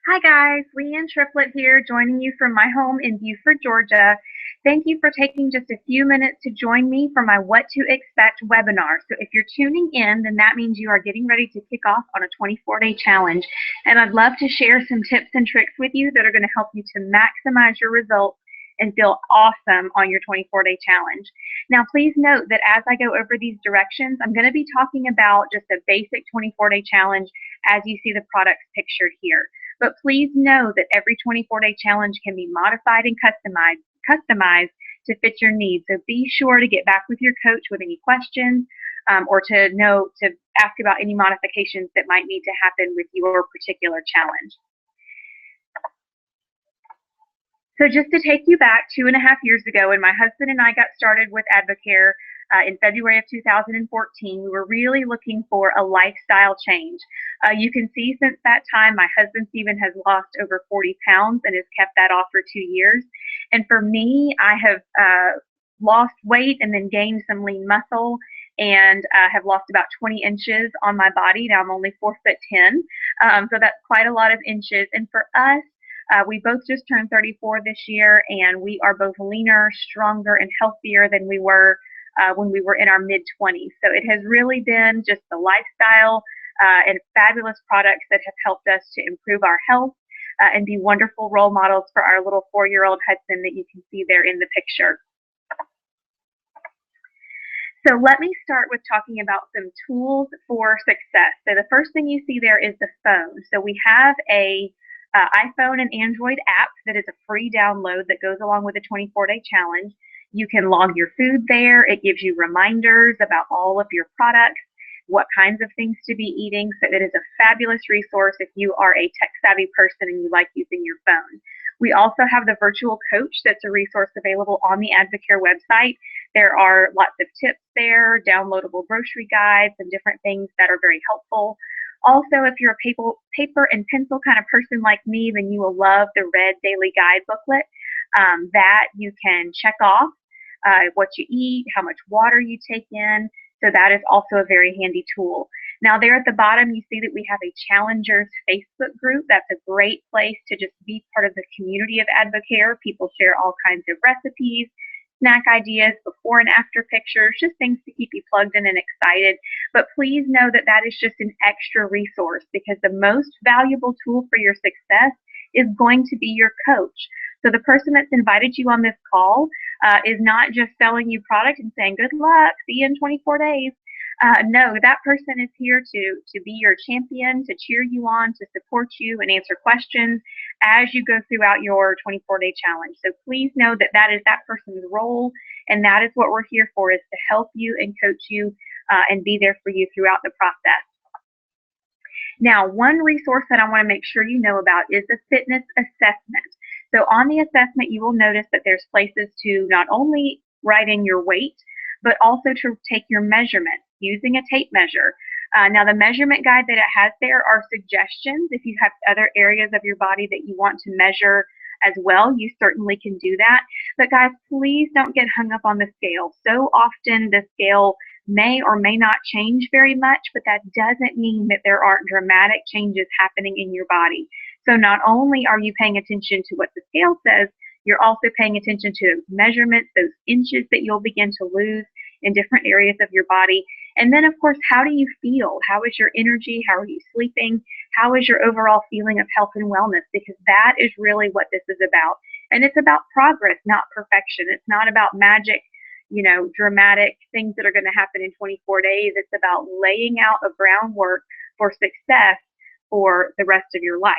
Hi guys, Leanne Triplett here, joining you from my home in Buford, Georgia. Thank you for taking just a few minutes to join me for my What to Expect webinar. So if you're tuning in, then that means you are getting ready to kick off on a 24-day challenge. And I'd love to share some tips and tricks with you that are going to help you to maximize your results and feel awesome on your 24-day challenge. Now, please note that as I go over these directions, I'm going to be talking about just a basic 24-day challenge as you see the products pictured here. But please know that every 24-day challenge can be modified and customized to fit your needs. So be sure to get back with your coach with any questions or to ask about any modifications that might need to happen with your particular challenge. So just to take you back 2.5 years ago when my husband and I got started with Advocare in February of 2014, we were really looking for a lifestyle change. You can see since that time, my husband Stephen has lost over 40 pounds and has kept that off for 2 years. And for me, I have lost weight and then gained some lean muscle and have lost about 20 inches on my body. Now I'm only 4'10", so that's quite a lot of inches. And for us, we both just turned 34 this year, and we are both leaner, stronger, and healthier than we were when we were in our mid-20s. So it has really been just the lifestyle and fabulous products that have helped us to improve our health and be wonderful role models for our little 4-year-old Hudson that you can see there in the picture. So let me start with talking about some tools for success. So the first thing you see there is the phone. So we have a iPhone and Android app that is a free download that goes along with the 24-day challenge. You can log your food there. It gives you reminders about all of your products, what kinds of things to be eating. So it is a fabulous resource if you are a tech-savvy person and you like using your phone. We also have the virtual coach that's a resource available on the Advocare website. There are lots of tips there, downloadable grocery guides, and different things that are very helpful. Also, if you're a paper and pencil kind of person like me, then you will love the Red Daily Guide booklet that you can check off what you eat, how much water you take in. So that is also a very handy tool. Now there at the bottom, you see that we have a Challengers Facebook group. That's a great place to just be part of the community of Advocare. People share all kinds of recipes, snack ideas, before and after pictures, just things to keep you plugged in and excited. But please know that that is just an extra resource, because the most valuable tool for your success is going to be your coach. So the person that's invited you on this call is not just selling you product and saying, good luck, see you in 24 days. No, that person is here to be your champion, to cheer you on, to support you and answer questions as you go throughout your 24-day challenge. So please know that that is that person's role, and that is what we're here for, is to help you and coach you and be there for you throughout the process. Now, one resource that I want to make sure you know about is the fitness assessment. So on the assessment, you will notice that there's places to not only write in your weight, but also to take your measurements using a tape measure. Now, the measurement guide that it has there are suggestions. If you have other areas of your body that you want to measure as well, you certainly can do that. But guys, please don't get hung up on the scale. So often the scale may or may not change very much, but that doesn't mean that there aren't dramatic changes happening in your body. So not only are you paying attention to what the scale says, you're also paying attention to measurements, those inches that you'll begin to lose in different areas of your body. And then, of course, how do you feel? How is your energy? How are you sleeping? How is your overall feeling of health and wellness? Because that is really what this is about. And it's about progress, not perfection. It's not about magic, dramatic things that are going to happen in 24 days. It's about laying out a groundwork for success for the rest of your life.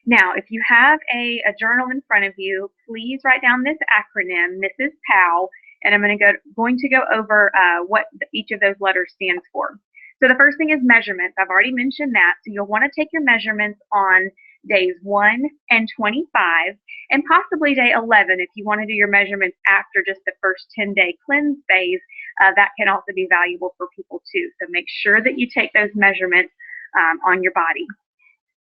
Now, if you have a journal in front of you, please write down this acronym, Mrs. POW, and I'm going to go over what each of those letters stands for. So the first thing is measurements. I've already mentioned that. So you'll want to take your measurements on days 1 and 25, and possibly day 11 if you want to do your measurements after just the first 10-day cleanse phase. That can also be valuable for people too. So make sure that you take those measurements on your body.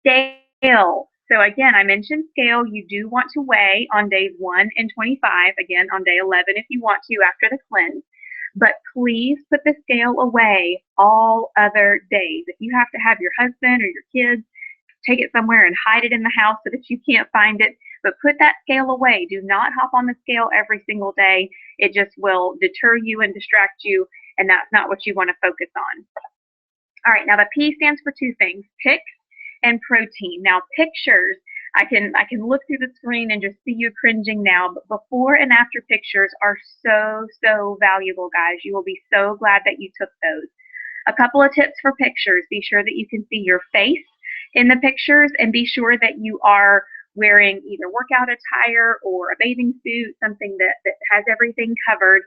Scale. So again, I mentioned scale. You do want to weigh on days 1 and 25, again on day 11 if you want to after the cleanse. But please put the scale away all other days. If you have to have your husband or your kids take it somewhere and hide it in the house so that you can't find it. But put that scale away. Do not hop on the scale every single day. It just will deter you and distract you, and that's not what you want to focus on. All right, now the P stands for two things, pics and protein. Now pictures, I can look through the screen and just see you cringing now, but before and after pictures are so valuable, guys. You will be so glad that you took those. A couple of tips for pictures. Be sure that you can see your face in the pictures, and be sure that you are wearing either workout attire or a bathing suit, something that has everything covered.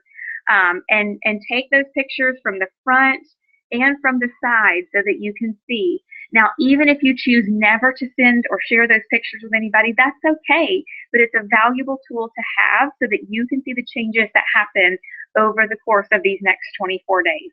And take those pictures from the front and from the side so that you can see. Now, even if you choose never to send or share those pictures with anybody, that's okay, but it's a valuable tool to have so that you can see the changes that happen over the course of these next 24 days.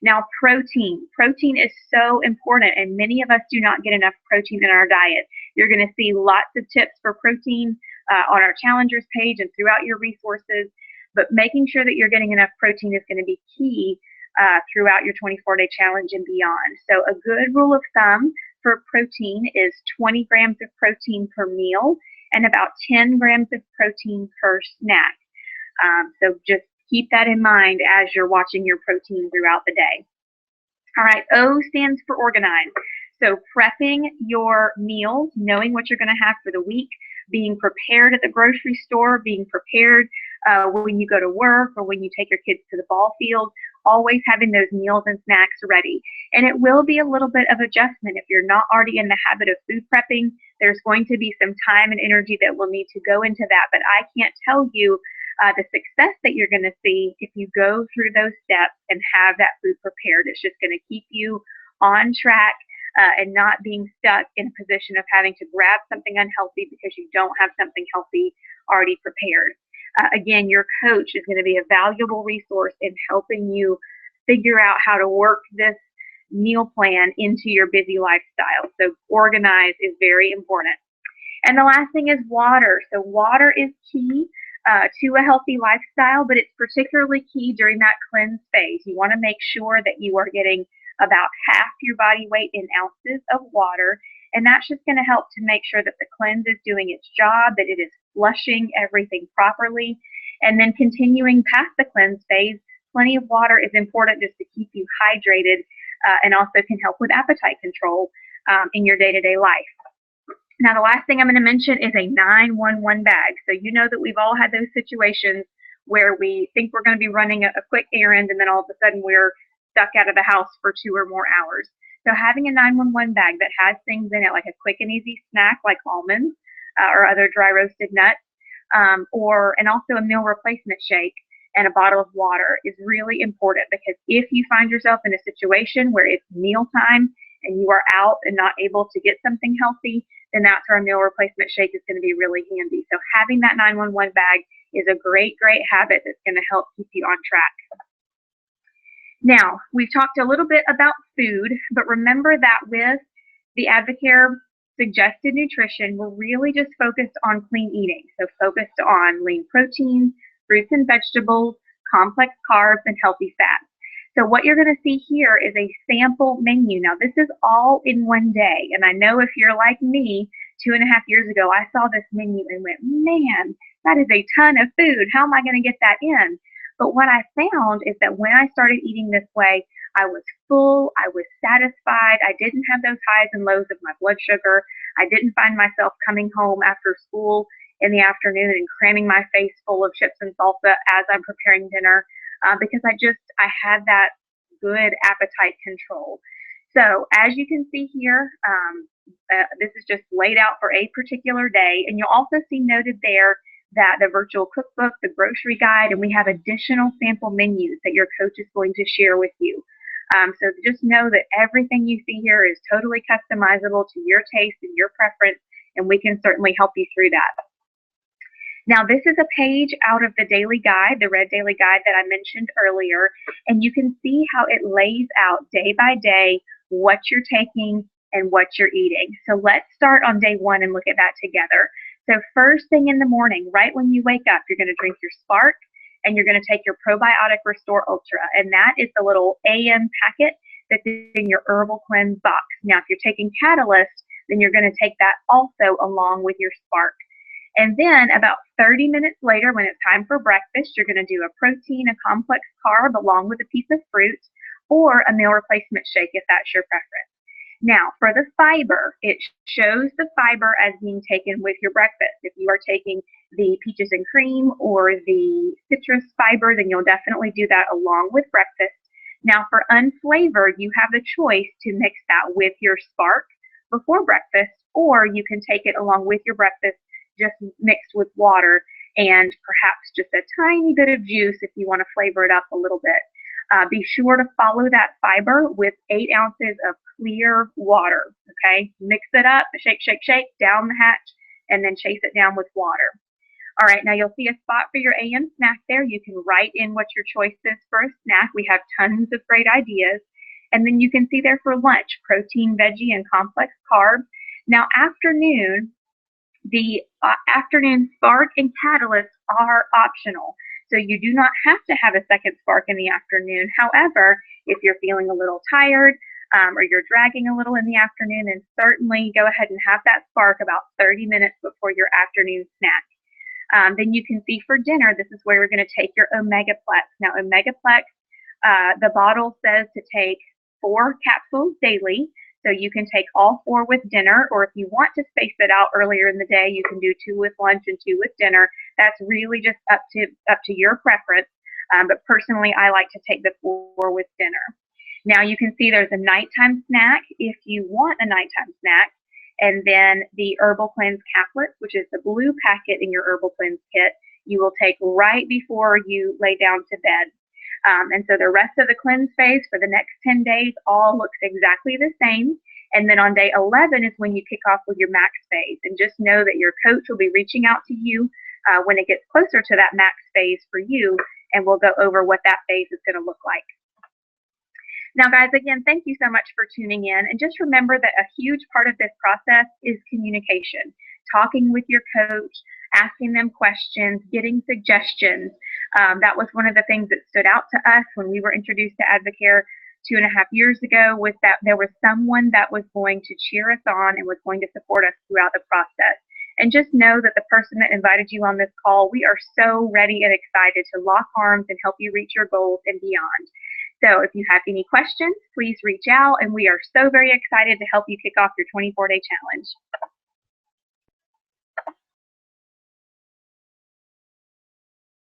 Now, protein. Protein is so important, and many of us do not get enough protein in our diet. You're going to see lots of tips for protein on our challengers page and throughout your resources, but making sure that you're getting enough protein is going to be key throughout your 24-day challenge and beyond. So a good rule of thumb for protein is 20 grams of protein per meal and about 10 grams of protein per snack. So just keep that in mind as you're watching your protein throughout the day. All right, O stands for organize. So prepping your meals, knowing what you're going to have for the week, being prepared at the grocery store, being prepared when you go to work or when you take your kids to the ball field, always having those meals and snacks ready. And it will be a little bit of adjustment. If you're not already in the habit of food prepping, there's going to be some time and energy that will need to go into that. But I can't tell you the success that you're going to see if you go through those steps and have that food prepared. It's just going to keep you on track and not being stuck in a position of having to grab something unhealthy because you don't have something healthy already prepared. Again, your coach is going to be a valuable resource in helping you figure out how to work this meal plan into your busy lifestyle. So organize is very important. And the last thing is water. So water is key to a healthy lifestyle, but it's particularly key during that cleanse phase. You want to make sure that you are getting about half your body weight in ounces of water, and that's just going to help to make sure that the cleanse is doing its job, that it is flushing everything properly. And then continuing past the cleanse phase, plenty of water is important just to keep you hydrated and also can help with appetite control in your day-to-day life. Now, the last thing I'm going to mention is a 911 bag. So you know that we've all had those situations where we think we're going to be running a quick errand, and then all of a sudden we're stuck out of the house for 2 or more hours. So having a 911 bag that has things in it like a quick and easy snack like almonds or other dry roasted nuts, and also a meal replacement shake and a bottle of water is really important, because if you find yourself in a situation where it's mealtime and you are out and not able to get something healthy, then that's where a meal replacement shake is going to be really handy. So having that 911 bag is a great habit that's going to help keep you on track. Now, we've talked a little bit about food, but remember that with the Advocare suggested nutrition, we're really just focused on clean eating. So focused on lean protein, fruits and vegetables, complex carbs, and healthy fats. So what you're going to see here is a sample menu. Now, this is all in one day. And I know if you're like me, 2.5 years ago, I saw this menu and went, man, that is a ton of food. How am I going to get that in? But what I found is that when I started eating this way, I was full, I was satisfied, I didn't have those highs and lows of my blood sugar, I didn't find myself coming home after school in the afternoon and cramming my face full of chips and salsa as I'm preparing dinner, because I had that good appetite control. So as you can see here, this is just laid out for a particular day, and you'll also see noted there that the virtual cookbook, the grocery guide, and we have additional sample menus that your coach is going to share with you. So just know that everything you see here is totally customizable to your taste and your preference, and we can certainly help you through that. Now, this is a page out of the daily guide, the red daily guide that I mentioned earlier, and you can see how it lays out day by day what you're taking and what you're eating. So let's start on day 1 and look at that together. So first thing in the morning, right when you wake up, you're going to drink your Spark, and you're going to take your Probiotic Restore Ultra, and that is the little AM packet that's in your Herbal Cleanse box. Now, if you're taking Catalyst, then you're going to take that also along with your Spark. And then about 30 minutes later, when it's time for breakfast, you're going to do a protein, a complex carb, along with a piece of fruit, or a meal replacement shake if that's your preference. Now, for the fiber, it shows the fiber as being taken with your breakfast. If you are taking the peaches and cream or the citrus fiber, then you'll definitely do that along with breakfast. Now, for unflavored, you have the choice to mix that with your Spark before breakfast, or you can take it along with your breakfast, just mixed with water and perhaps just a tiny bit of juice if you want to flavor it up a little bit. Be sure to follow that fiber with 8 ounces of clear water, okay? Mix it up, shake, shake, shake, down the hatch, and then chase it down with water. All right, now you'll see a spot for your AM snack there. You can write in what your choice is for a snack. We have tons of great ideas. And then you can see there for lunch, protein, veggie, and complex carbs. Now, afternoon, the afternoon Spark and Catalyst are optional. So you do not have to have a second Spark in the afternoon. However, if you're feeling a little tired or you're dragging a little in the afternoon, then certainly go ahead and have that Spark about 30 minutes before your afternoon snack. Then you can see for dinner, this is where we're going to take your Omegaplex. Now, Omegaplex, the bottle says to take 4 capsules daily. So you can take all 4 with dinner, or if you want to space it out earlier in the day, you can do 2 with lunch and 2 with dinner. That's really just up to your preference. But personally, I like to take the 4 with dinner. Now you can see there's a nighttime snack if you want a nighttime snack, and then the Herbal Cleanse Caplets, which is the blue packet in your Herbal Cleanse kit, you will take right before you lay down to bed. And so the rest of the cleanse phase for the next 10 days all looks exactly the same. And then on day 11 is when you kick off with your max phase. And just know that your coach will be reaching out to you when it gets closer to that max phase for you, and we'll go over what that phase is going to look like. Now, guys, again, thank you so much for tuning in. And just remember that a huge part of this process is communication, talking with your coach, asking them questions, getting suggestions. That was one of the things that stood out to us when we were introduced to Advocare 2.5 years ago, was that there was someone that was going to cheer us on and was going to support us throughout the process. And just know that the person that invited you on this call, we are so ready and excited to lock arms and help you reach your goals and beyond. So if you have any questions, please reach out, and we are so very excited to help you kick off your 24-day challenge.